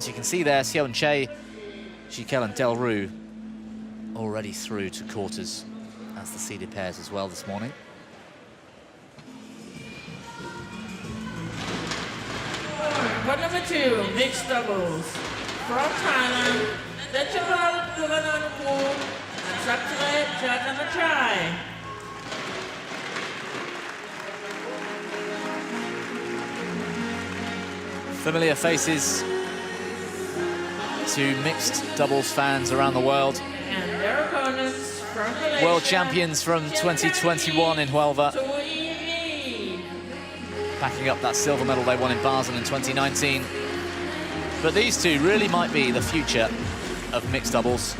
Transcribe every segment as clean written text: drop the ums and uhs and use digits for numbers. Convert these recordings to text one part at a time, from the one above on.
As you can see there, Xiao Che, Jikel and Del Rue already through to quarters as the seeded pairs as well this morning. Court number 2, mixed doubles. From Thailand, Puavaranukroh and Taerattanachai. Familiar faces to mixed doubles fans around the world. And their opponents from Malaysia, World champions from 2021 in Huelva, backing up that silver medal they won in Basel in 2019. But these two really might be the future of mixed doubles.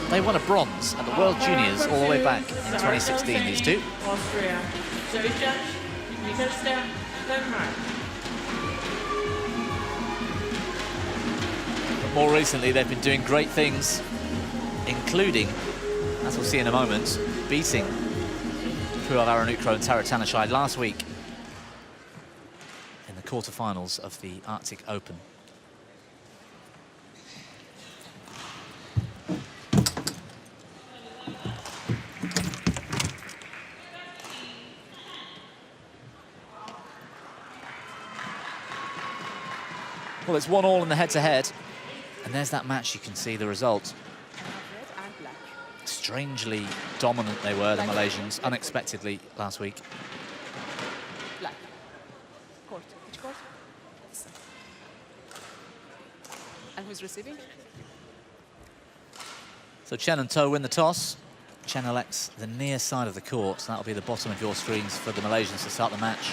They won a bronze at the World Juniors all the way back in 2016, these two. Austria. Service judge, Denmark. But more recently, they've been doing great things, including, as we'll see in a moment, beating Puavaranukroh and Taerattanachai last week in the quarterfinals of the Arctic Open. Well, it's 1-1 in the head-to-head, and there's that match. You can see the result. Strangely dominant they were, the Malaysians, unexpectedly last week. Black. Court. Which court? And who's receiving? So Chen and To win the toss. Chen elects the near side of the court, so that'll be the bottom of your screens for the Malaysians to start the match.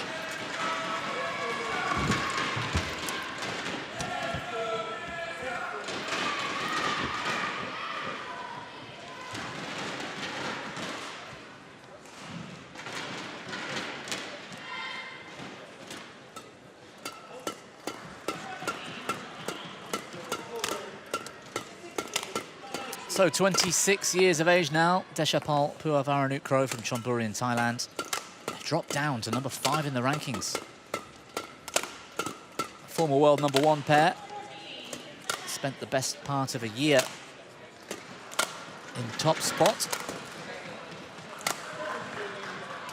So 26 years of age now, Deshapal Puavaranukroh from Chonburi in Thailand. They've dropped down to number 5 in the rankings. Former world number 1 pair. Spent the best part of a year in top spot.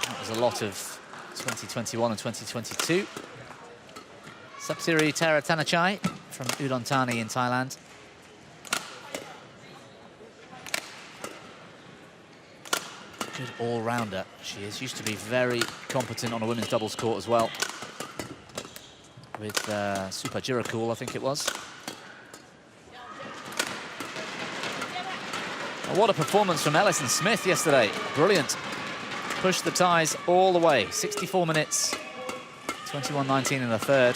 That was a lot of 2021 and 2022. Sapsiri Taerattanachai from Udon Thani in Thailand. Good all-rounder she is. Used to be very competent on a women's doubles court as well. With Super Jirakul, I think it was. And what a performance from Ellison Smith yesterday. Brilliant. Pushed the ties all the way. 64 minutes, 21-19 in the third.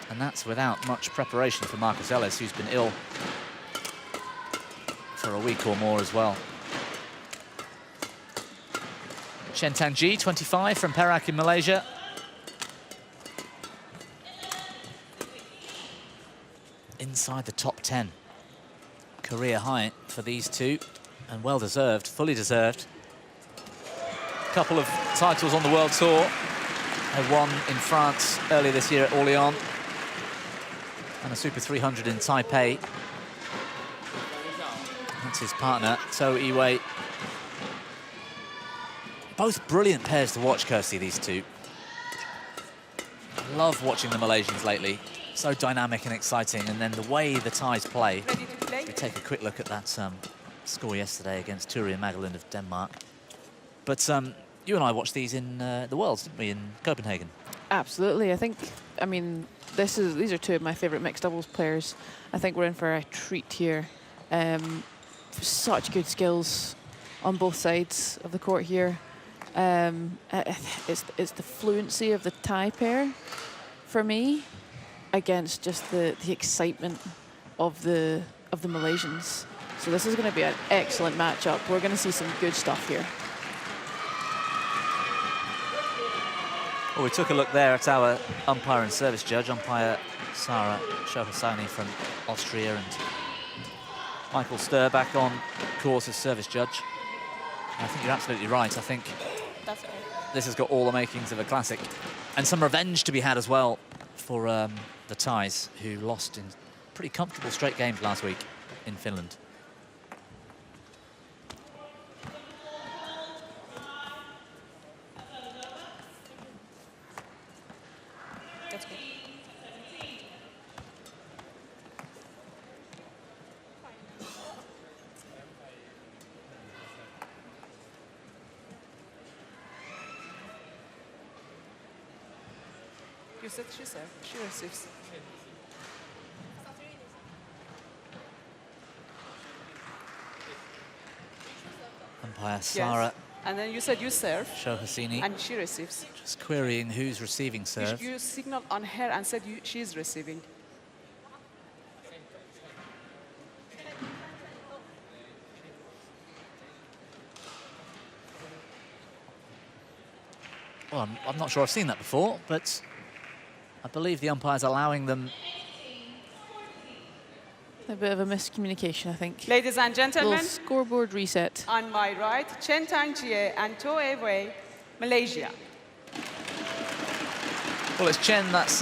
And that's without much preparation for Marcus Ellis, who's been ill for a week or more as well. Chen Tangji, 25, from Perak in Malaysia. Inside the top 10. Career high for these two, and well deserved, fully deserved. Couple of titles on the World Tour. They won in France earlier this year at Orléans, and a Super 300 in Taipei. That's his partner, To Iwei. Both brilliant pairs to watch, Kirsty, these two. I love watching the Malaysians lately. So dynamic and exciting, and then the way the Thais play. We take a quick look at that score yesterday against Turi and Magellan of Denmark. But you and I watched these in the Worlds, didn't we, in Copenhagen? Absolutely. I mean, these are two of my favourite mixed doubles players. I think we're in for a treat here. Such good skills on both sides of the court here. It's the fluency of the Thai pair for me against just the excitement of the Malaysians. So this is going to be an excellent matchup. We're going to see some good stuff here. Well, we took a look there at our umpire and service judge, umpire Sara Shohasani from Austria, and Michael Sturr back on course as service judge. I think you're absolutely right. I think this has got all the makings of a classic. And some revenge to be had as well for the Thais, who lost in pretty comfortable straight games last week in Finland. That's good. You said she served. She receives. Umpire Sara And then you said you serve, Shohasini and she receives. just querying who's receiving serve. You signaled on her and said she's receiving. Well, I'm not sure I've seen that before, but I believe the umpire's allowing them. A bit of a miscommunication, I think. Ladies and gentlemen, Little scoreboard reset. on my right, Chen and Toe Wei, Malaysia. Well, it's Chen that's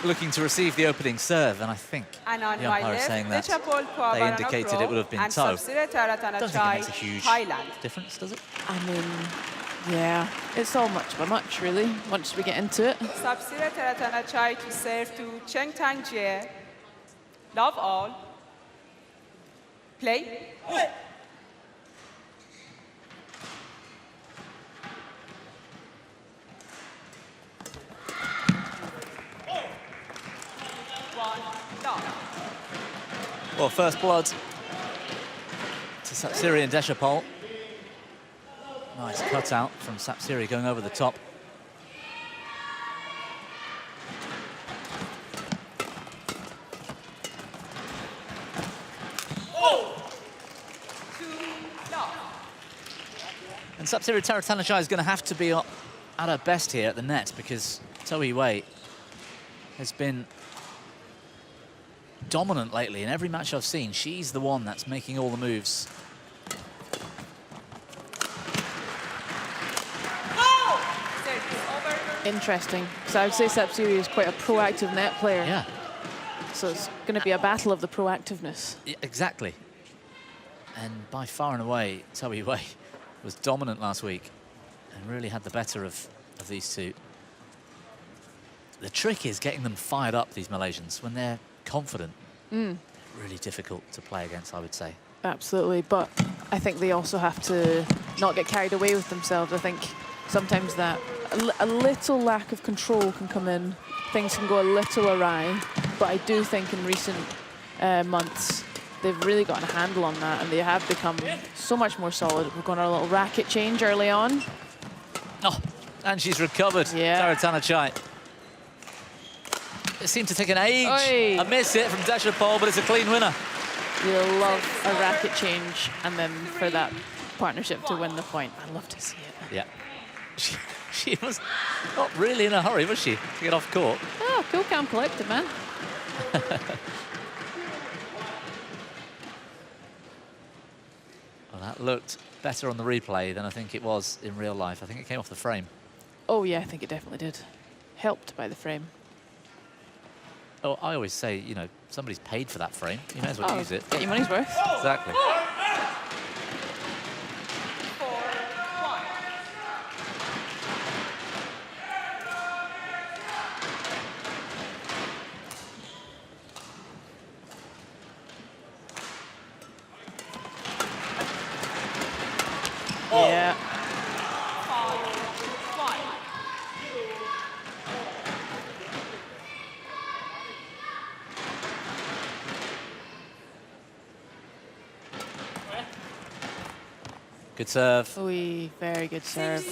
looking to receive the opening serve, and I think And on the my umpire is saying left, that they indicated it would have been and toe. Subsidiary I don't think it Taerattanachai, makes a huge Thailand. difference, does it? I mean, yeah, it's all much by much, really, once we get into it. Subsidiary Taerattanachai to serve to Chen Tangjie. Love all. Play. One, love. Well, first blood to Sapsiri and Deshapol. Nice cutout from Sapsiri going over the top. And Sapsiri Taerattanachai is going to have to be at her best here at the net, because Toe Wei has been dominant lately. In every match I've seen, she's the one that's making all the moves. Interesting. So I would say Sapsiri is quite a proactive net player. Yeah. So it's going to be a battle of the proactiveness. Yeah, exactly. And by far and away, Toe Wei was dominant last week and really had the better of these two. The trick is getting them fired up, these Malaysians, when they're confident. Really difficult to play against, I would say. Absolutely, but I think they also have to not get carried away with themselves. I think sometimes that a little lack of control can come in. Things can go a little awry, but I do think in recent months they've really gotten a handle on that, and they have become so much more solid. We've got our little racket change early on. Oh, and she's recovered, Taerattanachai. It seemed to take an age. Oi. A miss hit from Deshapol, but it's a clean winner. You'll love a racket change, and then for that partnership to win the point. I love to see it. Yeah. She was not really in a hurry, was she, to get off court? Oh, cool, calm, collected, man. Well, that looked better on the replay than I think it was in real life. I think it came off the frame. Oh, yeah, I think it definitely did. Helped by the frame. Oh, I always say, you know, somebody's paid for that frame. You may as well use it. Get your money's worth. Exactly. Yeah. Good serve. Oy, very good serve.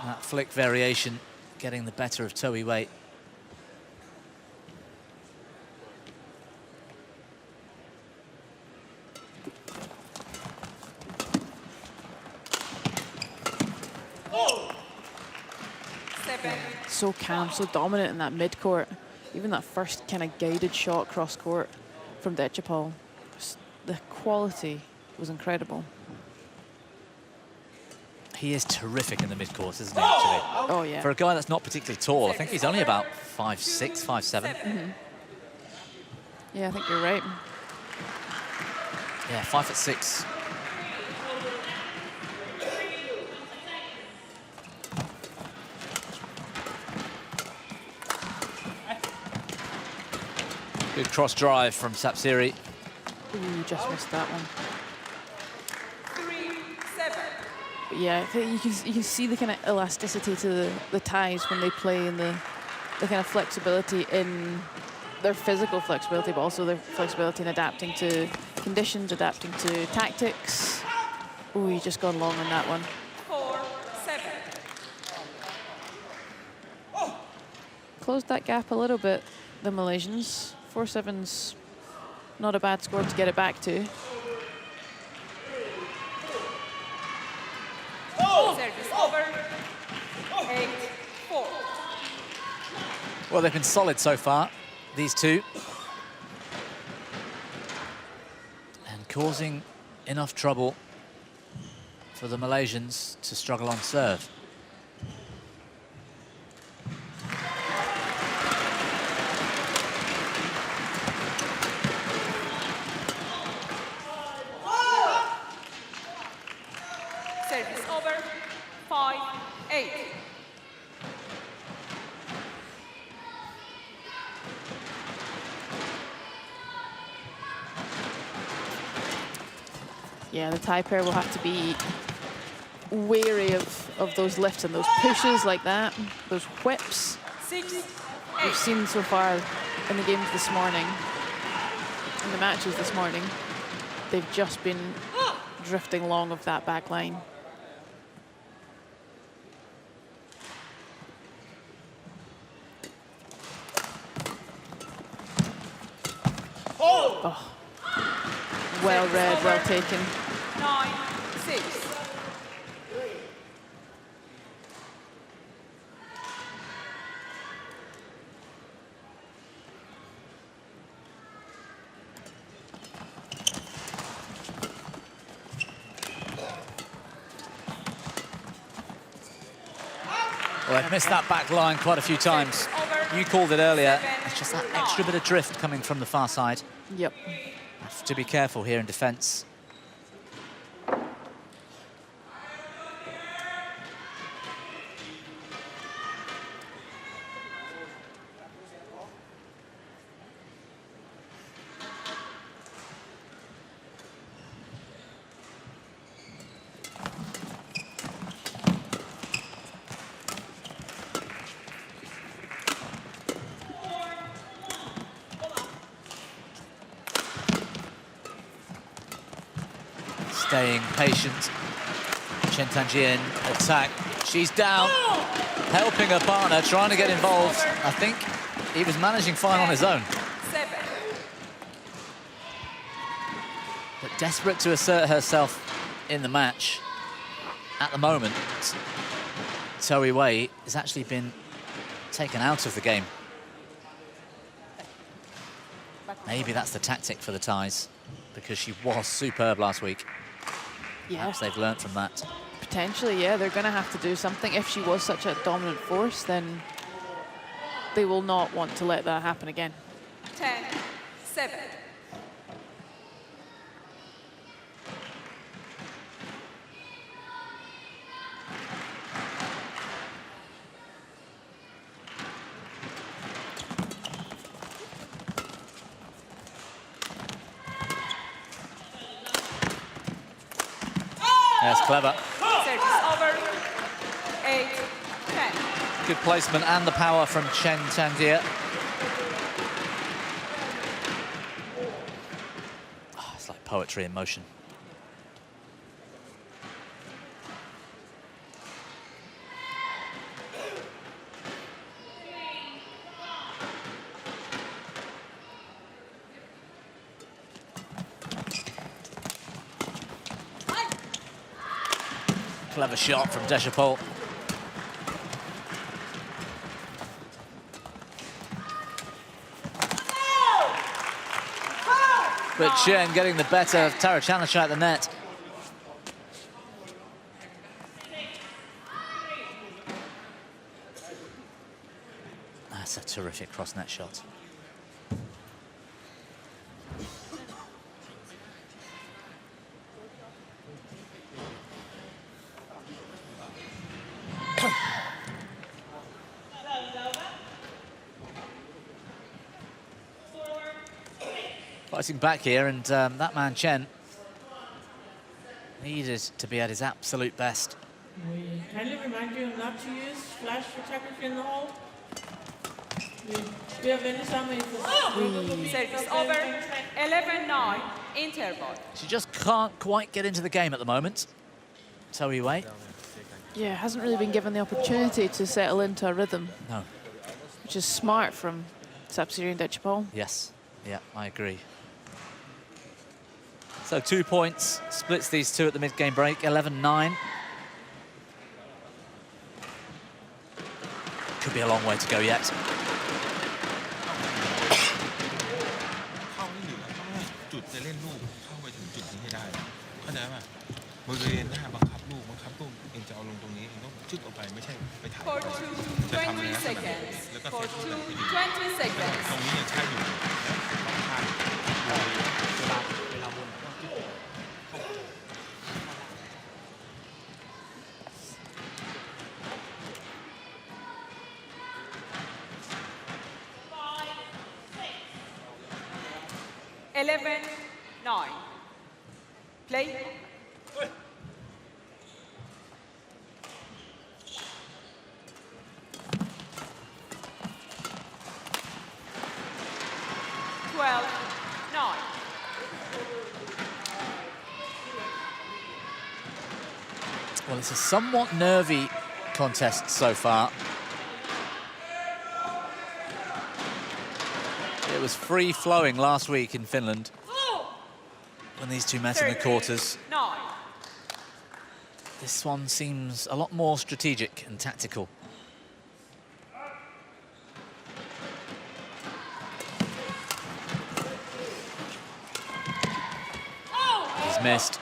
That flick variation getting the better of Toe Wei. So calm, so dominant in that mid-court. Even that first kind of guided shot cross-court from Dechapol. The quality was incredible. He is terrific in the mid-course, isn't he, actually? Oh, yeah. For a guy that's not particularly tall, I think he's only about 5'6", 5'7". Yeah, I think you're right. Yeah, 5'6". Good cross drive from Sapsiri. Ooh, just missed that one. 3-7. But yeah, I think you can see the kind of elasticity to the Thais when they play, and the kind of flexibility in their physical flexibility, but also their flexibility in adapting to conditions, adapting to tactics. Ooh, you just gone long on that one. 4-7. Closed that gap a little bit, the Malaysians. 4-7's not a bad score to get it back to. Service over. 8-4. Well, they've been solid so far, these two. And causing enough trouble for the Malaysians to struggle on serve. Service over. 5-8. Yeah, the Thai pair will have to be wary of those lifts and those pushes like that, those whips. 6-8. We've seen so far in the games this morning, in the matches this morning, they've just been drifting long of that back line. Oh. Well read, well taken. 9-6. Well, they've missed that back line quite a few times. You called it earlier. It's just that extra bit of drift coming from the far side. Yep. Have to be careful here in defence. Staying patient. Chen Tanjian attack. She's down, helping her partner, trying to get involved. I think he was managing fine on his own. 7. But desperate to assert herself in the match. At the moment, Toei Wei has actually been taken out of the game. Maybe that's the tactic for the Thais, because she was superb last week. Yeah. Perhaps they've learnt from that. Potentially, yeah, they're going to have to do something. If she was such a dominant force, then they will not want to let that happen again. 10-7. That's clever. Service over. 8-10. Good placement and the power from Chen Tanjian. Oh, it's like poetry in motion. Clever shot from Deshapol. But Chen getting the better of Taerattanachai at the net. That's a terrific cross-net shot. Fighting back here, and that man Chen needed to be at his absolute best. We kindly remind you not to use flash photography in the hole. We have any summary for Service over. 11-9. Interval. She just can't quite get into the game at the moment. Toei Wei. Yeah, hasn't really been given the opportunity to settle into a rhythm. No. Which is smart from Sapsiree and Dechapol. Yes. Yeah, I agree. So 2 points, splits these two at the mid-game break, 11-9. Could be a long way to go yet. เข้าไม่อยู่แล้วต้องให้จุดจะเล่นลูกเข้าไปถึงจุดนี้ให้ได้เข้าใจป่ะบริเวณหน้าบังคับลูกเองจะเอาลงตรงนี้เองต้องชึกออกไปไม่ใช่ไปถ่าย For จะ 2, ทำใน 20 ลักษณะ seconds. แล้วก็ For เซต 2, 20 seconds. ตรงนี้ยังใช่อยู่ต้องข้ามเวลาวน 11-9. Play. Well, it's a somewhat nervy contest so far. It was free-flowing last week in Finland when these two met in the quarters. 9. This one seems a lot more strategic and tactical. He's missed.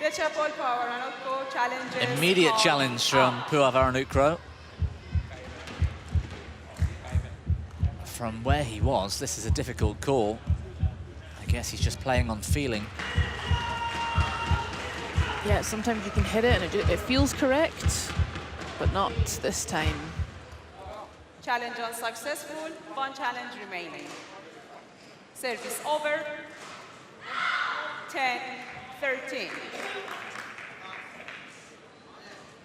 Dechapol Puavaranukroh challenges. Immediate challenge from Puavaranukroh. From where he was, this is a difficult call. I guess he's just playing on feeling. Yeah, sometimes you can hit it and it feels correct, but not this time. Challenge unsuccessful. 1 challenge remaining. Service over. 10-13.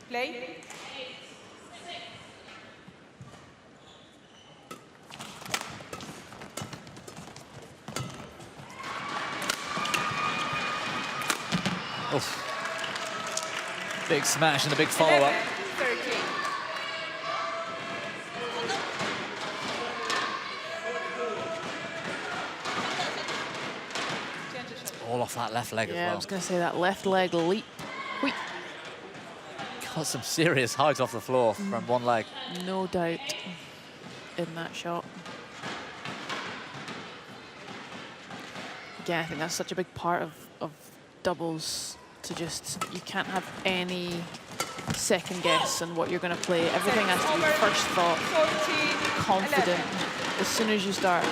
Play. Oof. Big smash and a big follow-up. 13. All off that left leg as Yeah, I well. was going to say that left leg leap. Wheat. Got some serious height off the floor from one leg. No doubt in that shot. Again, I think that's such a big part of doubles, to just, you can't have any second guess on what you're going to play. Everything has to be first thought, 14, confident. 11. As soon as you start,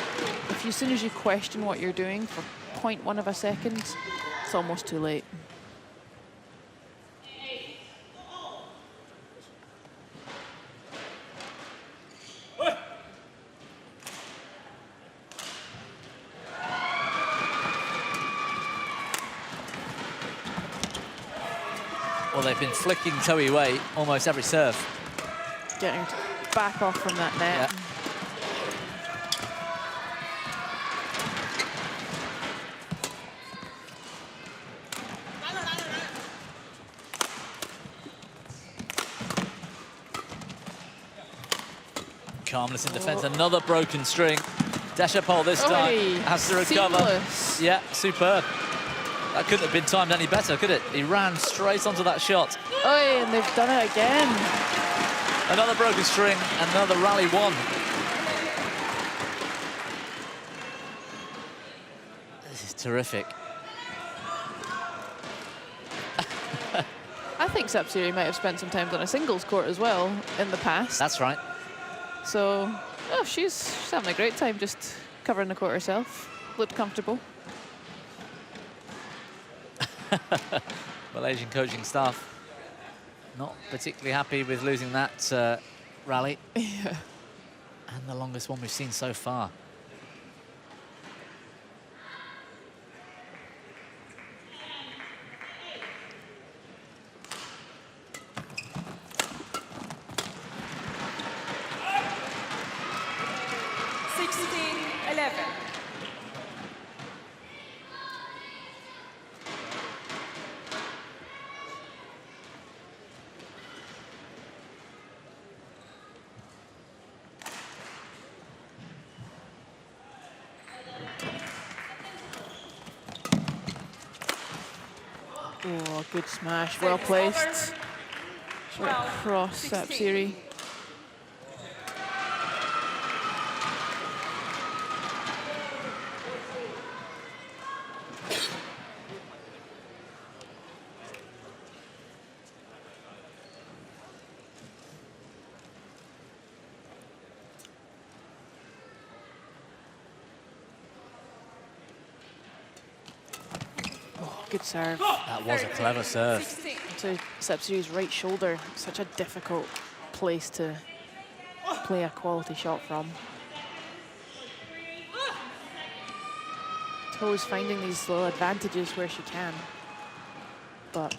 as soon as you question what you're doing for 0.1 of a second, it's almost too late. Well, they've been flicking Toei Wei almost every serve. Getting back off from that net. Yeah. Calmness in defense, another broken string. Dechapol this time has to recover. Seamless. Yeah, superb. That couldn't have been timed any better, could it? He ran straight onto that shot. Oh, and they've done it again. Another broken string, another rally one. This is terrific. I think Sapsiree might have spent some time on a singles court as well in the past. That's right. So, oh, she's having a great time just covering the court herself. Looked comfortable. Malaysian coaching staff not particularly happy with losing that rally. Yeah. And the longest one we've seen so far. Oh, good smash, well placed. Right across Sapsiri. Good serve. That was a clever serve. To Sapsiri's right shoulder, such a difficult place to play a quality shot from. Toe's finding these little advantages where she can, but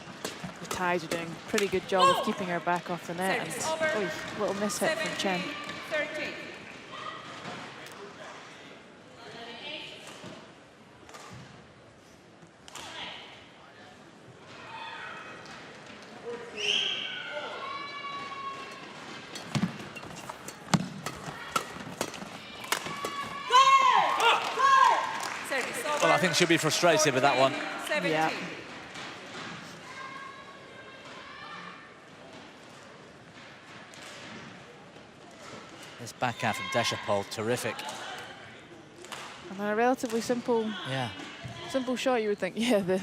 the Thais are doing a pretty good job of keeping her back off the net. And oh, little mishit from Chen. 13. Well, I think she'll be frustrated with that one. 17. Yeah. This backhand from Deshapol, terrific. And a relatively simple Yeah. shot, you would think. Yeah, the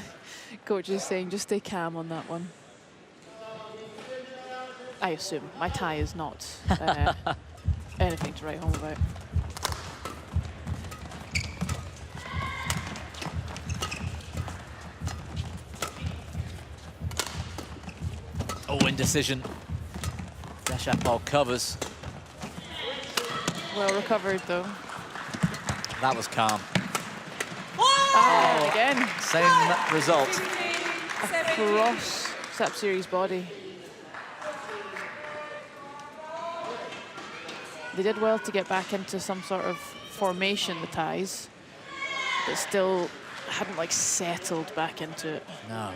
coach is saying just stay calm on that one. I assume. My tie is not anything to write home about. Oh, indecision. Deshapol covers. Well recovered, though. That was calm. Ah, again. Same result. Across Sapsiri's body. They did well to get back into some sort of formation, the Thais, but still hadn't like settled back into it. No.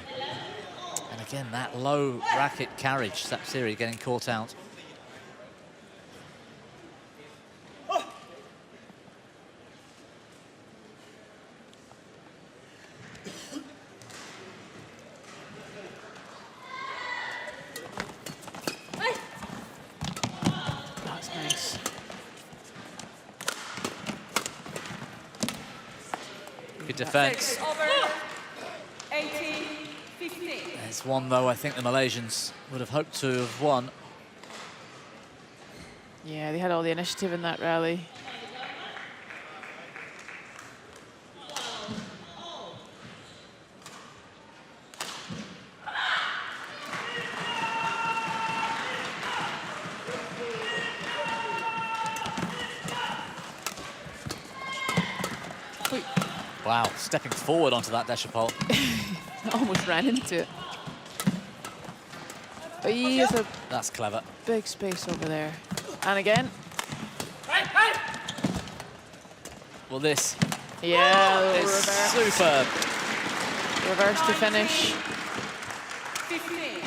And again, that low racket carriage, Sapsiri getting caught out. That's nice. Good defense. Over. 18, 15. It's one, though, I think the Malaysians would have hoped to have won. Yeah, they had all the initiative in that rally. Wow, stepping forward onto that Deshapol. Almost ran into it. But he has a That's clever. big space over there. And again. Well, this Yeah, the is reverse. superb. Reverse to finish. 15.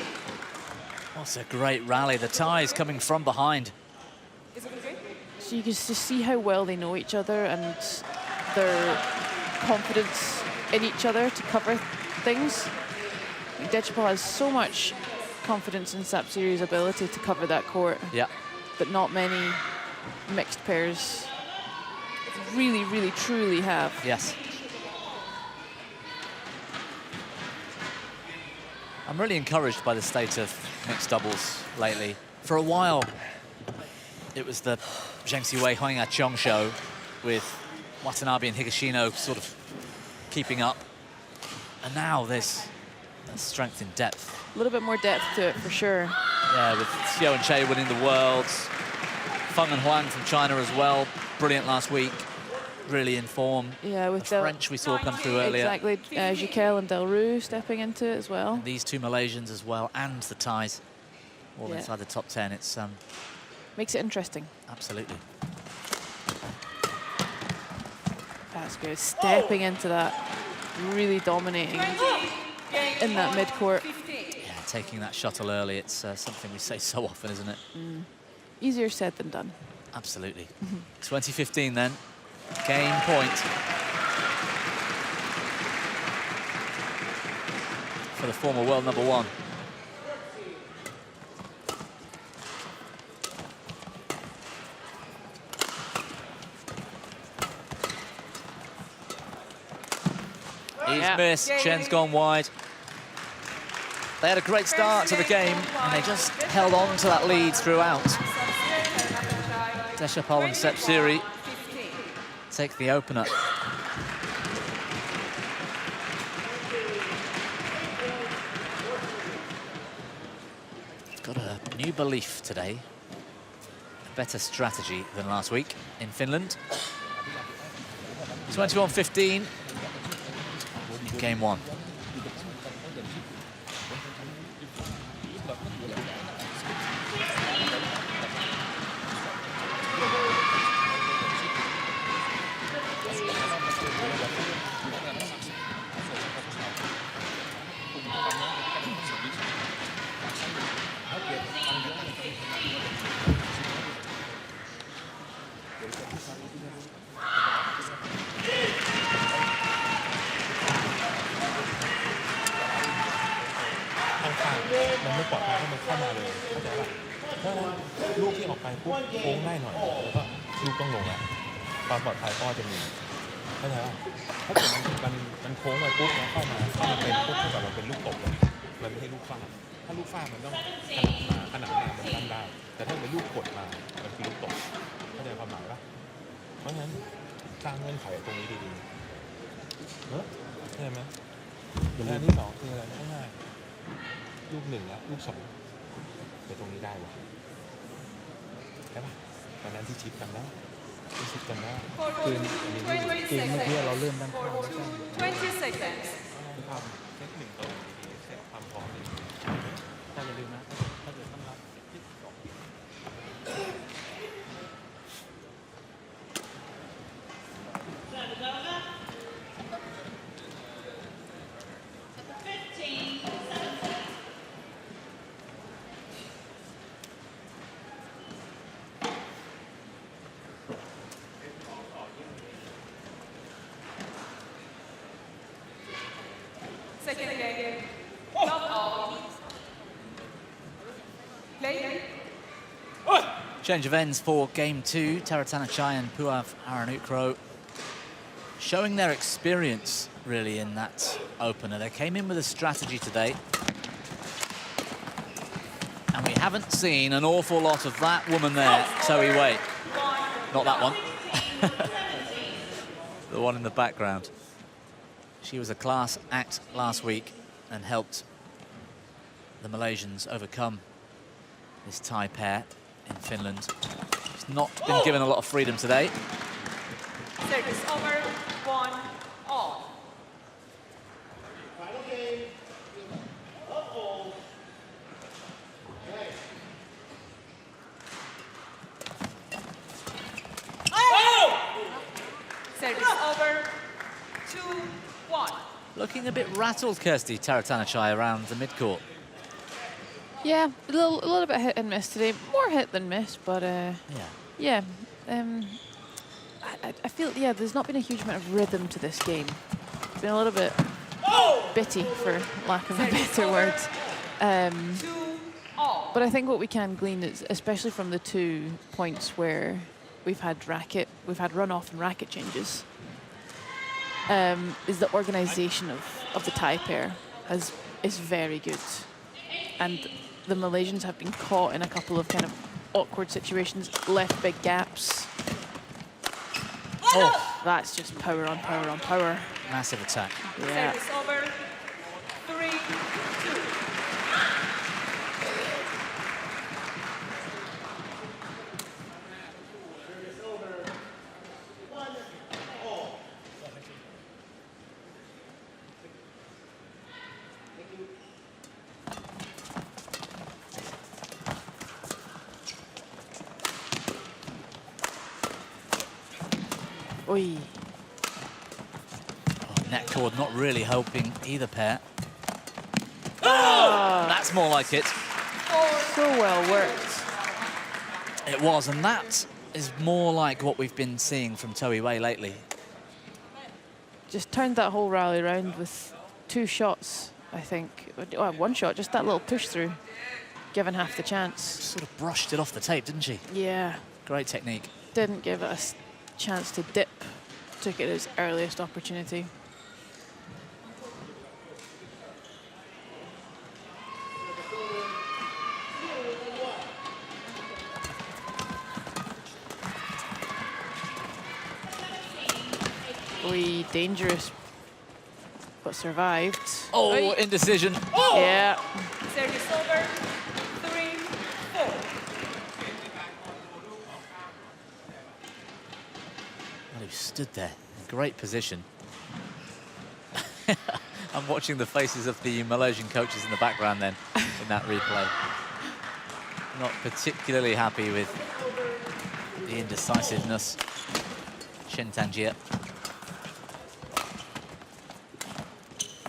What's a great rally. The Thais coming from behind. Is it okay? So you can just see how well they know each other and their confidence in each other to cover things. Deshapol has so much confidence in Sapsiri's ability to cover that court, Yeah. but not many mixed pairs really, really, truly have. Yes. I'm really encouraged by the state of mixed doubles lately. For a while, it was the Zheng Siwei Huang Chong show with Watanabe and Higashino sort of keeping up. And now there's strength in depth. A little bit more depth to it, for sure. Yeah, with Xiao and Che winning the Worlds. Feng and Huang from China as well. Brilliant last week. Really in form. Yeah, with the French we saw come through earlier. Exactly. Jiquel and Delru stepping into it as well. And these two Malaysians as well, and the Thais all inside the top 10. It's makes it interesting. Absolutely. That's good. Stepping into that, really dominating in that mid-court. Yeah, taking that shuttle early. It's something we say so often, isn't it? Easier said than done. Absolutely. 2015 then. Game point for the former world #1. He's missed. Chen's gone wide. They had a great start to the game, and they just held on to that lead throughout. Deshapol and Sepsiri take the opener. Got a new belief today. A better strategy than last week in Finland. 21-15 in game 1. Second game, love all. Play. Change of ends for game 2. Taerattanachai and Puavaranukroh showing their experience really in that opener. They came in with a strategy today, and we haven't seen an awful lot of that woman there, Toei Wei. Not that one. The one in the background. She was a class act last week and helped the Malaysians overcome this Thai pair in Finland. She's not been given a lot of freedom today. Service over, 1-all. Service over, 2-1. Looking a bit rattled, Kirsty Taerattanachai, around the midcourt. Yeah, a little bit hit and miss today. More hit than miss, but yeah. I feel, there's not been a huge amount of rhythm to this game. It's been a little bit bitty, for lack of a better word. But I think what we can glean is, especially from the 2 points where we've had run-off and racket changes, is the organisation of the Thai pair is very good. And the Malaysians have been caught in a couple of kind of awkward situations, left big gaps. Oh, That's just power on power on power. massive attack. Yeah. Service over. 3-2. Oi. Oh, net cord not really helping either pair. Oh, that's more like it. So well worked. It was, and that is more like what we've been seeing from Toei Wei lately. Just turned that whole rally around with 2 shots, I think. Oh, 1 shot, just that little push through, given half the chance. Sort of brushed it off the tape, didn't she? Yeah, Great technique. didn't give it a chance to dip. Took it as earliest opportunity. Oi, dangerous, but survived. Oh, Oi. indecision. Yeah. Service over. 3-4. Well, he stood there in great position. I'm watching the faces of the Malaysian coaches in the background then, in that replay. Not particularly happy with the indecisiveness. Chen Tangier.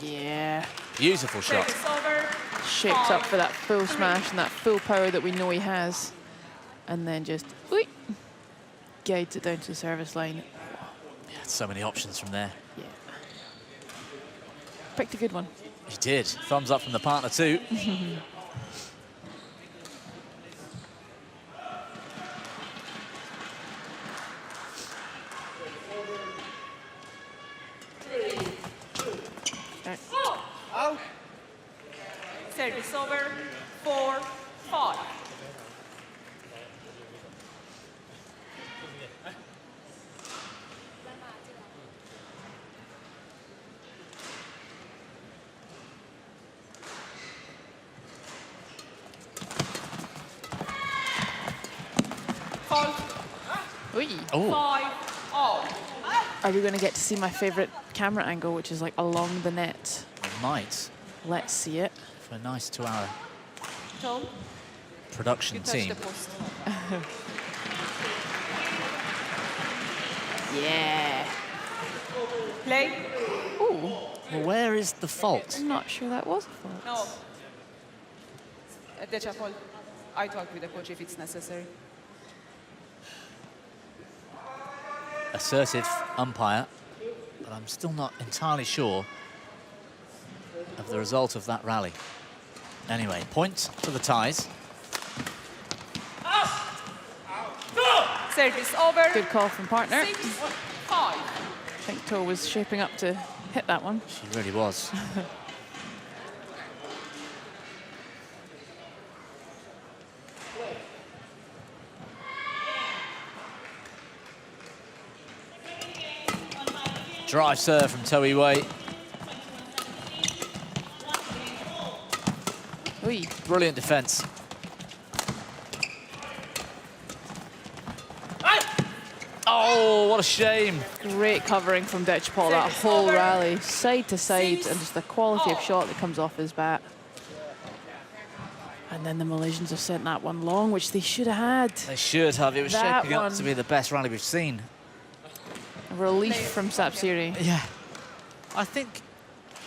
Yeah. Beautiful shot. Service over. Shapes up for that full smash and that full power that we know he has. And then just, oi, guides it down to the service line. Yeah, so many options from there. Yeah. Picked a good one. He did. Thumbs up from the partner too. Service over. 4-5. Oi. Oh, 5-all. Are we going to get to see my favorite camera angle, which is like along the net? might Let's see it. for a nice 2-hour Tom, production you touch team. the post. Yeah. Play. Ooh, Well, where is the fault? I'm not sure that was a fault. No. At the chapel, I talk with the coach if it's necessary. Assertive umpire, but I'm still not entirely sure of the result of that rally. Anyway, point to the ties. Service over. Good call from partner. 6-5. I think To was shaping up to hit that one. She really was. Drive serve from Toei Wei. Oi. Brilliant defense. Oh, what a shame. Great covering from Paul that Service whole over. rally, side to side, 6-all. and just the quality of shot that comes off his bat. And then the Malaysians have sent that one long, which they should have had. They should have. It was That shaping up one. to be the best rally we've seen. A relief from Sapsiri. Yeah. I think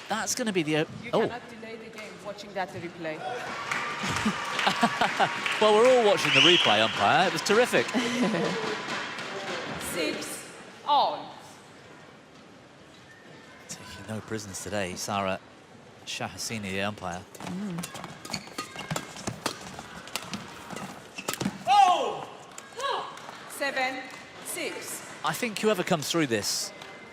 that's going to be the... You Oh, cannot delay the game watching that replay. well, we're all watching the replay, umpire. It was terrific. 6-all. Taking no prisoners today, Sarah Shahasini, the umpire. 7-6. I think whoever comes through this,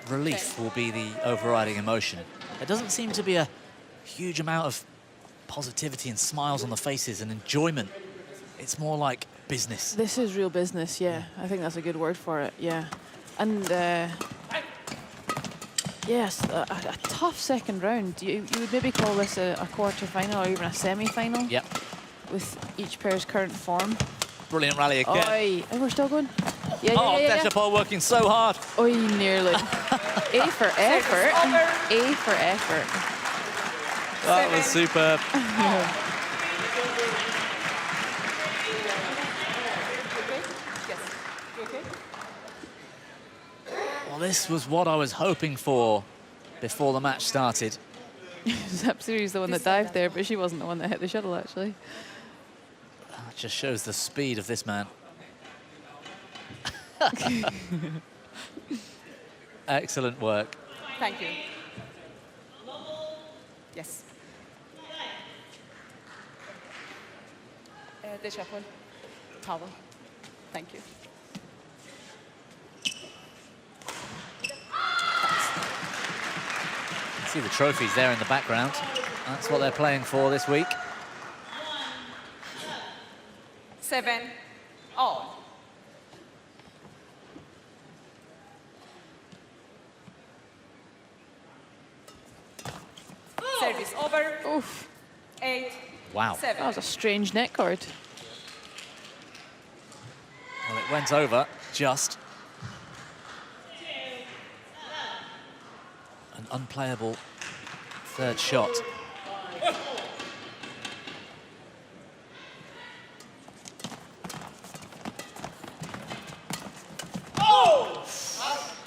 relief will be the overriding emotion. There doesn't seem to be a huge amount of positivity and smiles on the faces and enjoyment. It's more like business. This is real business, yeah. I think that's a good word for it, yeah. And yes, a tough second round. You would maybe call this a quarter-final or even a semi-final. Yep. With each pair's current form. Brilliant rally again. Oi, and we're still going. Yeah, Oh, yeah. Deschapol working so hard. Oi, nearly. A for effort. A for effort. That was superb. Well, this was what I was hoping for before the match started. Sapsiri's the one that dived there, but she wasn't the one that hit the shuttle, actually. That just shows the speed of this man. Excellent work. Thank you. Yes. Deschapol. Towel. Thank you. See the trophies there in the background. That's what they're playing for this week. 7 all. Service over. Oof. 8. Wow. 7. That was a strange net cord. Well, it went over just. An unplayable third shot.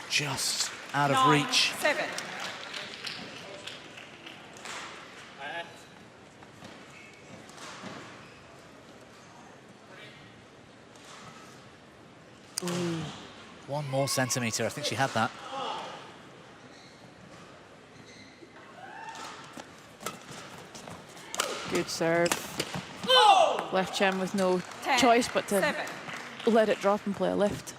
Just out of reach. 7. One more centimetre. I think she had that. Good serve. Left Chen with no 10, choice but to 7. let it drop and play a lift.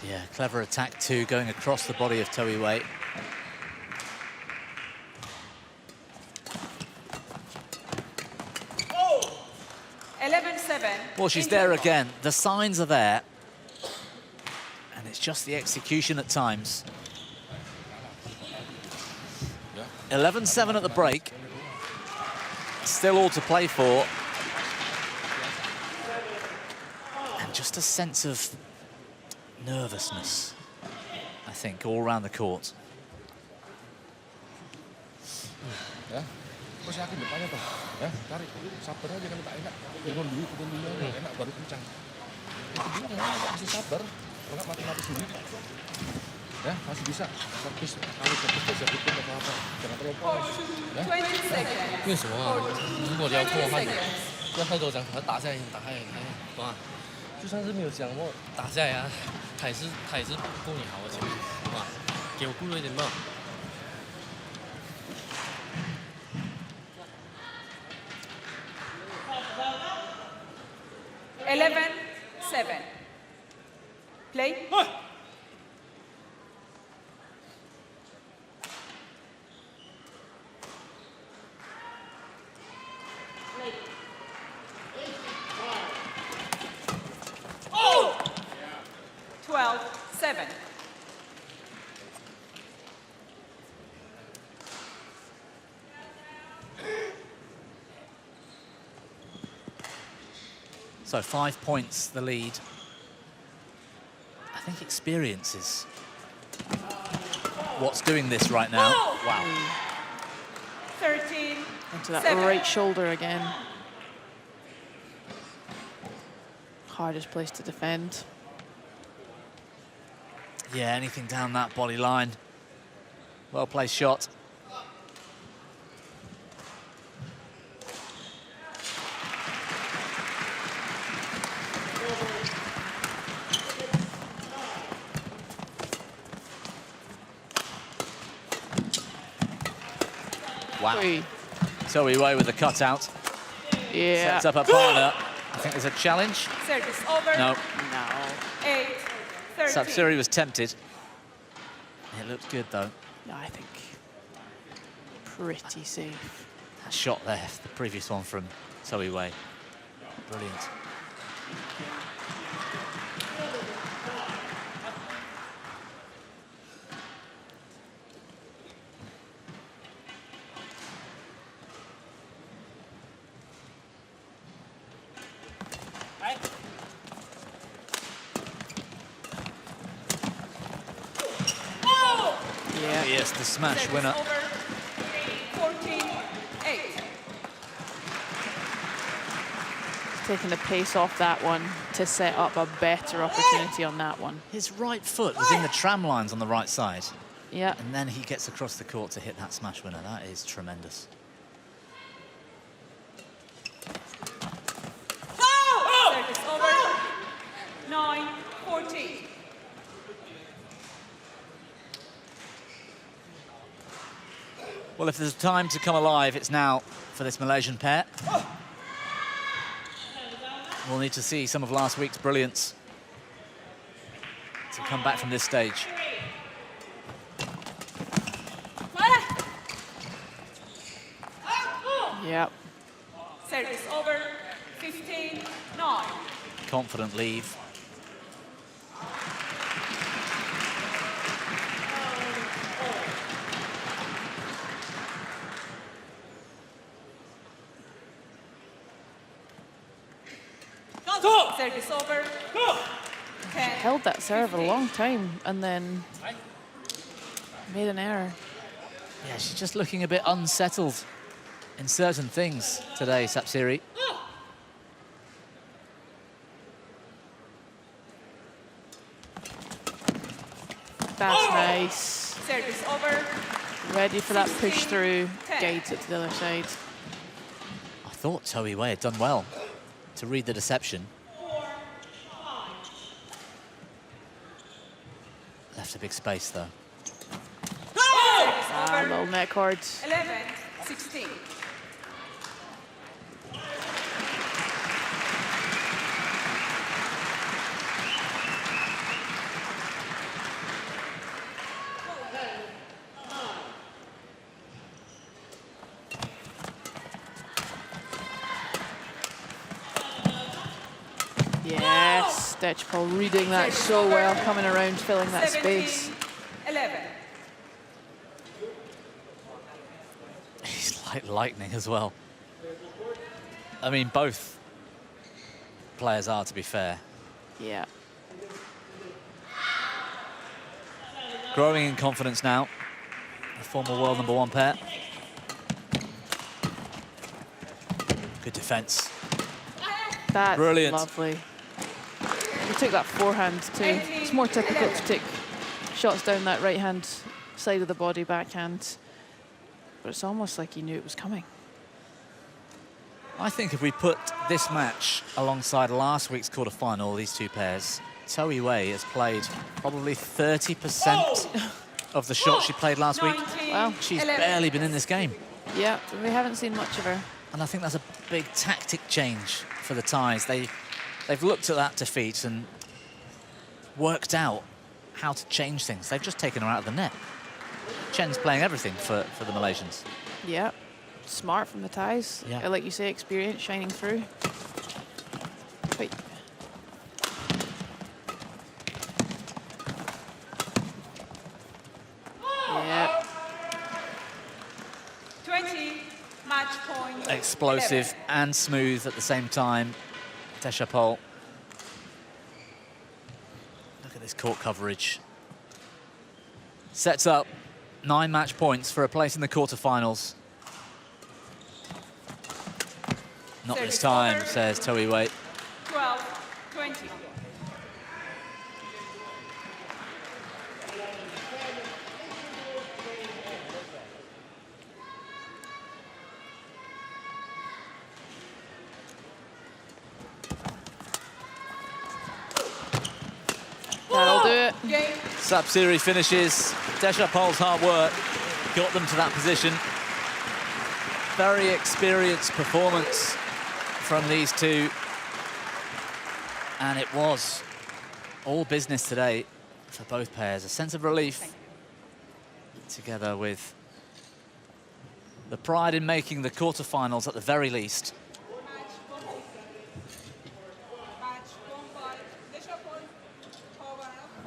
Yeah, clever attack too, going across the body of Toiwei. Oh! 11-7. Well, she's there again. The signs are there. And it's just the execution at times. 11-7 at the break. Still all to play for. And just a sense of nervousness, I think, all around the court. Ya, terus yakin depannya tuh. Ya, tarik. Sabar aja kan tak enak. Turun dulu, enak baru kencang. Itu dia masih sabar. Kalau nggak mati-mati sendiri. Ya, masih bisa. Servis, kali servis bisa bikin atau apa. Jangan terlalu polos. Ya. 20 seconds. 为什么啊？如果你要过的话，要太多奖，把它打下来，打开，懂吗？就算是没有奖，我打下来啊，他也是不够你好，而且，懂吗？给我顾虑一点嘛。 11-7. Play. Oh! 12-7. So 5 points the lead. I think experience is what's doing this right now. Oh! Wow. 13. Into that 7. right shoulder again. Hardest place to defend. Yeah, anything down that body line. Well placed shot. Wow. Toiwei with the cutout. Yeah. Sets up a partner. I think there's a challenge. Service over. No. No. 8-13. Sapsiri was tempted. It looked good though. Yeah, I think pretty safe. That shot there, the previous one from Toe Wei. Brilliant. Yeah. Yes, the smash winner. 14-8. Taking the pace off that one to set up a better opportunity on that one. His right foot was in the tram lines on the right side. Yeah. And then he gets across the court to hit that smash winner. That is tremendous. Service over. 9-14. Well, if there's time to come alive, it's now for this Malaysian pair. We'll need to see some of last week's brilliance to come back from this stage. Yep. Service over. 15-9. Confident leave. Service over. 10. Held that serve a long time and then made an error. Yeah, she's just looking a bit unsettled in certain things today, Sapsiri. That's nice. Service over. Ready for that push through. Guides it to the other side. I thought Toe Wei had done well to read the deception. Left a big space, though. Ah, little net cords. 11-16. Yes, Dechapol reading that so well, coming around, filling that space. 11. He's like lightning as well. I mean, both players are, to be fair. Yeah. Growing in confidence now. The former world #1 pair. Good defense. That's Brilliant. lovely. He took that forehand too. It's more typical to take shots down that right-hand side of the body, backhand. But it's almost like he knew it was coming. I think if we put this match alongside last week's quarterfinal, these two pairs, Toe Wei has played probably 30% of the shots she played last week. Well, She's barely been in this game. yeah, we haven't seen much of her. And I think that's a big tactic change for the Thais. They've looked at that defeat and worked out how to change things. They've just taken her out of the net. Chen's playing everything for the Malaysians. Yeah, smart from the Thais. Yeah. Like you say, experience shining through. Wait. Yeah. 20. Match point. Explosive 11. and smooth at the same time. Dechapol. Look at this court coverage. Sets up 9 match points for a place in the quarterfinals. Not this time, says Toe Wei. 12-20. That'll do it. Game. Sapsiri finishes. Dechapol's hard work got them to that position. Very experienced performance from these two. And it was all business today for both pairs. A sense of relief together with the pride in making the quarterfinals at the very least.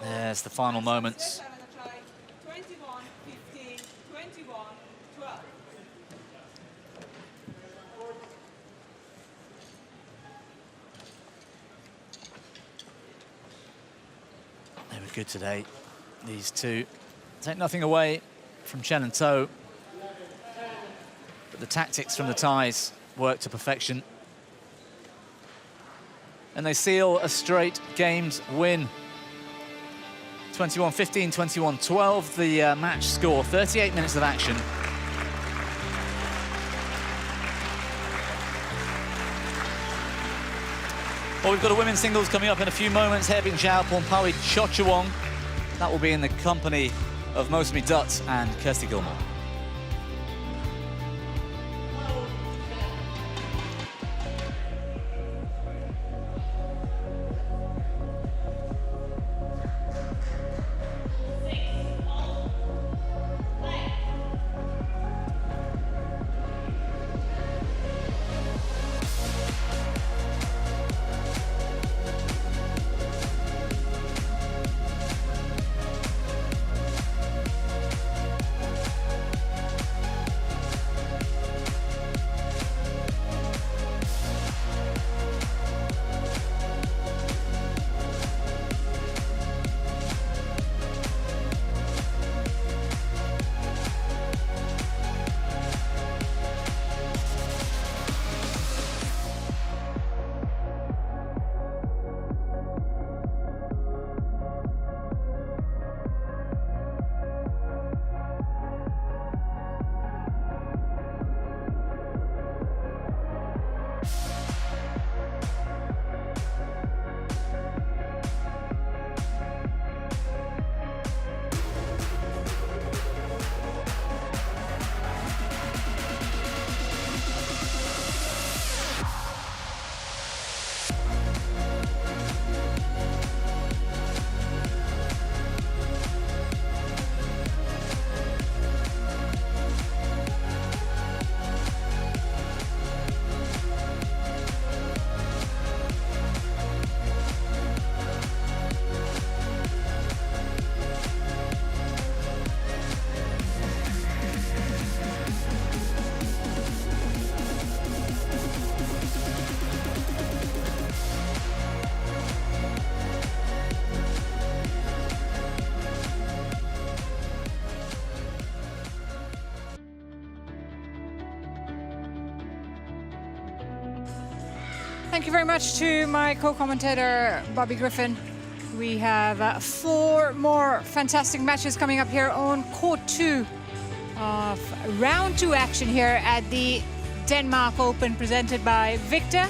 There's the final moments. They were good today, these two. Take nothing away from Chen and To, but the tactics from the Thais work to perfection. And they seal a straight games win. 21-15, 21-12, the match score, 38 minutes of action. Well, we've got a women's singles coming up in a few moments. Herbing Zhao, Pornpawi Chochawong. That will be in the company of Mosmi Dutt and Kirsty Gilmore. Thank you very much to my co-commentator, Bobby Griffin. We have 4 more fantastic matches coming up here on Court 2 of round 2 action here at the Denmark Open presented by Victor.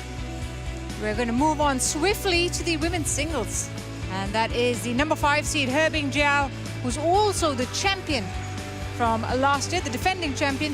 We're going to move on swiftly to the women's singles. And that is the number 5 seed, Herbing Zhao, who's also the champion from last year, the defending champion.